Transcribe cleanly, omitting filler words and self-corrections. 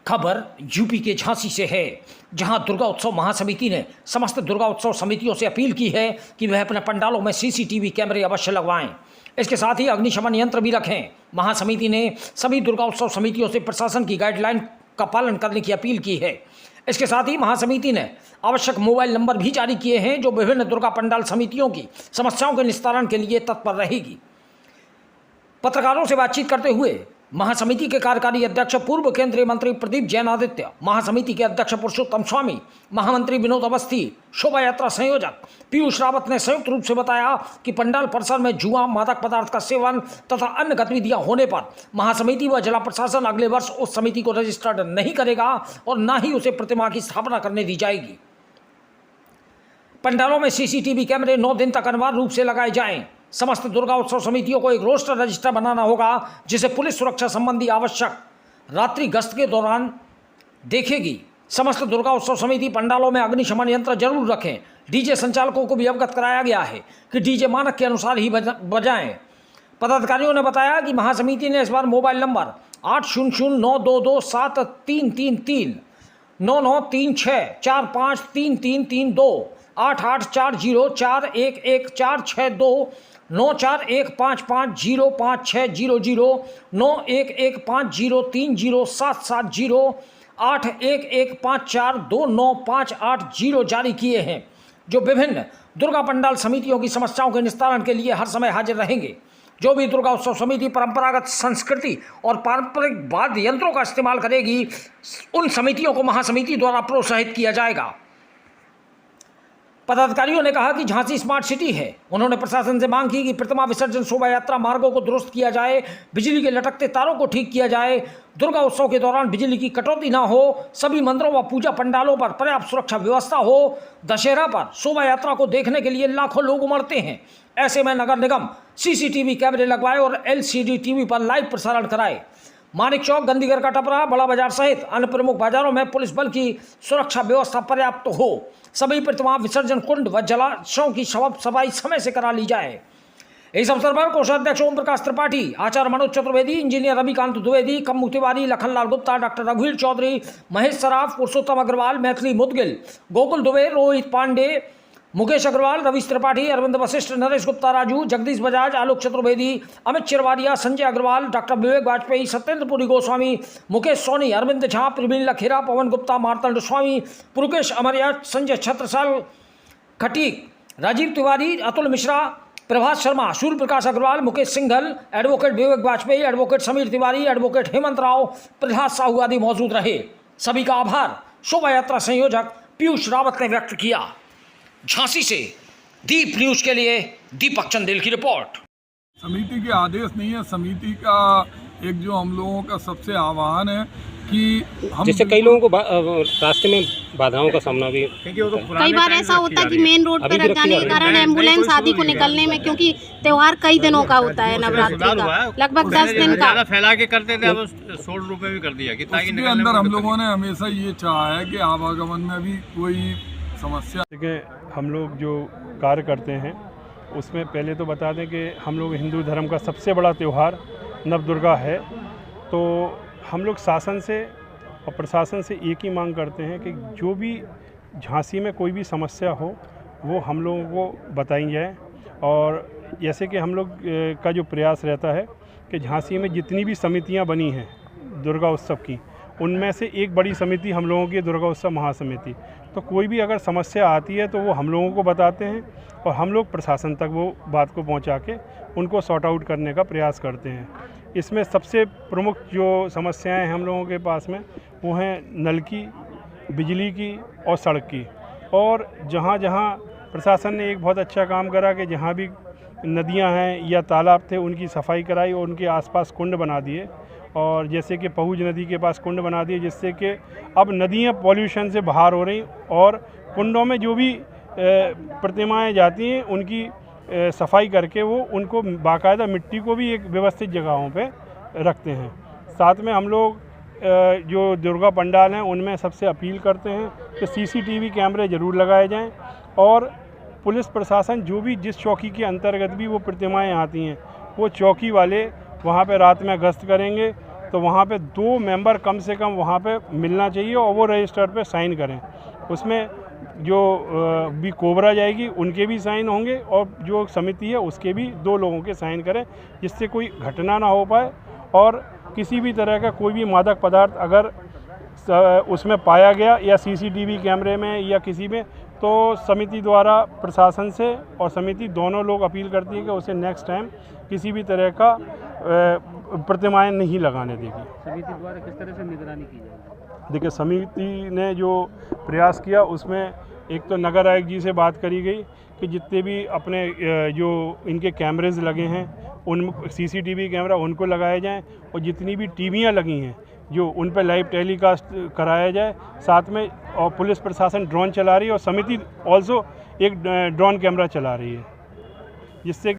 खबर यूपी के झांसी से है, जहां दुर्गा उत्सव महासमिति ने समस्त दुर्गा उत्सव समितियों से अपील की है कि वह अपने पंडालों में सीसीटीवी कैमरे अवश्य लगवाएं। इसके साथ ही अग्निशमन यंत्र भी रखें। महासमिति ने सभी दुर्गा उत्सव समितियों से प्रशासन की गाइडलाइन का पालन करने की अपील की है। इसके साथ ही महासमिति ने आवश्यक मोबाइल नंबर भी जारी किए हैं, जो विभिन्न दुर्गा पंडाल समितियों की समस्याओं के निस्तारण के लिए तत्पर रहेगी। पत्रकारों से बातचीत करते हुए महासमिति के कार्यकारी अध्यक्ष पूर्व केंद्रीय मंत्री प्रदीप जैन आदित्य, महासमिति के अध्यक्ष पुरुषोत्तम स्वामी, महामंत्री विनोद अवस्थी, शोभा यात्रा संयोजक पीयूष रावत ने संयुक्त रूप से बताया कि पंडाल परिसर में जुआ, मादक पदार्थ का सेवन तथा अन्य गतिविधियां होने पर महासमिति व जिला प्रशासन अगले वर्ष उस समिति को रजिस्टर्ड नहीं करेगा और न ही उसे प्रतिमा की स्थापना करने दी जाएगी। पंडालों में सीसीटीवी कैमरे 9 दिन तक अनिवार्य रूप से लगाए जाएं। समस्त दुर्गा उत्सव समितियों को एक रोस्टर रजिस्टर बनाना होगा, जिसे पुलिस सुरक्षा संबंधी आवश्यक रात्रि गश्त के दौरान देखेगी। समस्त दुर्गा उत्सव समिति पंडालों में अग्निशमन यंत्र जरूर रखें। डीजे संचालकों को भी अवगत कराया गया है कि डीजे मानक के अनुसार ही बजाएं। पदाधिकारियों ने बताया कि महासमिति ने इस बार मोबाइल नंबर 8009227333 9936453332 8840411462 915505505600 9115030770 8115429580 जारी किए हैं, जो विभिन्न दुर्गा पंडाल समितियों की समस्याओं के निस्तारण के लिए हर समय हाजिर रहेंगे। जो भी दुर्गा उत्सव समिति परंपरागत संस्कृति और पारंपरिक वाद्य यंत्रों का इस्तेमाल करेगी, उन समितियों को महासमिति द्वारा प्रोत्साहित किया जाएगा। पदाधिकारियों ने कहा कि झांसी स्मार्ट सिटी है। उन्होंने प्रशासन से मांग की कि प्रतिमा विसर्जन शोभा यात्रा मार्गों को दुरुस्त किया जाए, बिजली के लटकते तारों को ठीक किया जाए, दुर्गा उत्सव के दौरान बिजली की कटौती ना हो, सभी मंदिरों व पूजा पंडालों पर पर्याप्त सुरक्षा व्यवस्था हो। दशहरा पर शोभा यात्रा को देखने के लिए लाखों लोग उमड़ते हैं। ऐसे में नगर निगम सीसीटीवी कैमरे लगवाए और LCD टीवी पर लाइव प्रसारण कराए। मानिक चौक, गंदीगर का टपरा, बड़ा बाजार सहित अन्य प्रमुख बाजारों में पुलिस बल की सुरक्षा व्यवस्था पर्याप्त हो। सभी प्रतिमा विसर्जन कुंड व जलाशयों की सफाई समय से करा ली जाए। इस अवसर पर कोषाध्यक्ष ओम प्रकाश त्रिपाठी, आचार्य मनोज चतुर्वेदी, इंजीनियर रविकांत द्विवेदी, कम्मू तिवारी, लखनलाल गुप्ता, डॉक्टर रघुवीर चौधरी, महेश सराफ, पुरुषोत्तम अग्रवाल, मैथिली मुदगिल, गोकुल दुबे, रोहित पांडे, मुकेश अग्रवाल, रवीश त्रिपाठी, अरविंद वशिष्ठ, नरेश गुप्ता राजू, जगदीश बजाज, आलोक चतुर्वेदी, अमित चिरवारिया, संजय अग्रवाल, डॉक्टर विवेक वाजपेयी, सत्येंद्र पुरी गोस्वामी, मुकेश सोनी, अरविंद झा, प्रवीण लखेरा, पवन गुप्ता, मार्तंड स्वामी, पुरुकेश अमरिया, संजय छत्रसाल खटीक, राजीव तिवारी, अतुल मिश्रा, प्रभात शर्मा, सूर्य प्रकाश अग्रवाल, मुकेश सिंघल, एडवोकेट विवेक वाजपेयी, एडवोकेट समीर तिवारी, एडवोकेट हेमंत राव, प्रहलाद साहू आदि मौजूद रहे। सभी का आभार शोभा यात्रा संयोजक पीयूष रावत ने व्यक्त किया। झांसी से दीप न्यूज के लिए दीपक चंदेल की रिपोर्ट। समिति के आदेश नहीं है, समिति का एक जो हम लोगों का सबसे आह्वान है कि हम जैसे कई लोगों को रास्ते में बाधाओं का सामना भी कई बार ऐसा होता है कि मेन रोड पर रख जाने के कारण एम्बुलेंस आदि को निकलने में, क्योंकि त्योहार कई दिनों का होता है, नवरात्रि का लगभग 10 दिन का फैला के करते थे, अब 16 रुपए भी कर दिया कि ताकि उसके अंदर हम लोगों ने हमेशा ये चाहा है कि आवागमन में भी कोई समस्या। देखिए, हम लोग जो कार्य करते हैं उसमें पहले तो बता दें कि हम लोग हिंदू धर्म का सबसे बड़ा त्यौहार नवदुर्गा है। तो हम लोग शासन से और प्रशासन से एक ही मांग करते हैं कि जो भी झांसी में कोई भी समस्या हो वो हम लोगों को बताई जाए। और जैसे कि हम लोग का जो प्रयास रहता है कि झांसी में जितनी भी समितियां बनी हैं दुर्गा उत्सव की, उनमें से एक बड़ी समिति हम लोगों की दुर्गा उत्सव महासमिति। तो कोई भी अगर समस्या आती है तो वो हम लोगों को बताते हैं और हम लोग प्रशासन तक वो बात को पहुंचा के उनको सॉर्ट आउट करने का प्रयास करते हैं। इसमें सबसे प्रमुख जो समस्याएं हैं हम लोगों के पास में वो हैं नल की, बिजली की और सड़क की। और जहाँ जहाँ प्रशासन ने एक बहुत अच्छा काम करा कि जहाँ भी नदियाँ हैं या तालाब थे उनकी सफाई कराई और उनके आसपास कुंड बना दिए। और जैसे कि पहुज नदी के पास कुंड बना दिए, जिससे कि अब नदियाँ पॉल्यूशन से बाहर हो रही और कुंडों में जो भी प्रतिमाएं जाती हैं उनकी सफाई करके वो उनको बाकायदा मिट्टी को भी एक व्यवस्थित जगहों पे रखते हैं। साथ में हम लोग जो दुर्गा पंडाल हैं उनमें सबसे अपील करते हैं कि CCTV कैमरे ज़रूर लगाए जाएं और पुलिस प्रशासन जो भी जिस चौकी के अंतर्गत भी वो प्रतिमाएं आती हैं वो चौकी वाले वहाँ पे रात में गश्त करेंगे तो वहाँ पे 2 मेंबर कम से कम वहाँ पे मिलना चाहिए और वो रजिस्टर पे साइन करें। उसमें जो भी कोबरा जाएगी उनके भी साइन होंगे और जो समिति है उसके भी 2 लोगों के साइन करें, जिससे कोई घटना ना हो पाए और किसी भी तरह का कोई भी मादक पदार्थ अगर उसमें पाया गया या सीसीटीवी कैमरे में या किसी में, तो समिति द्वारा प्रशासन से और समिति दोनों लोग अपील करती है कि उसे नेक्स्ट टाइम किसी भी तरह का प्रतिमाएं नहीं लगाने देगी। समिति द्वारा किस तरह से निगरानी की जाएगी? देखिए, समिति ने जो प्रयास किया उसमें एक तो नगर आयुक्त जी से बात करी गई कि जितने भी अपने जो इनके कैमरेज लगे हैं उन सीसीटीवी कैमरा उनको लगाए जाएं और जितनी भी टीवियां लगी हैं जो उन पर लाइव टेलीकास्ट कराया जाए। साथ में और पुलिस प्रशासन ड्रोन चला रही है और समिति ऑल्सो एक ड्रोन कैमरा चला रही है, जिससे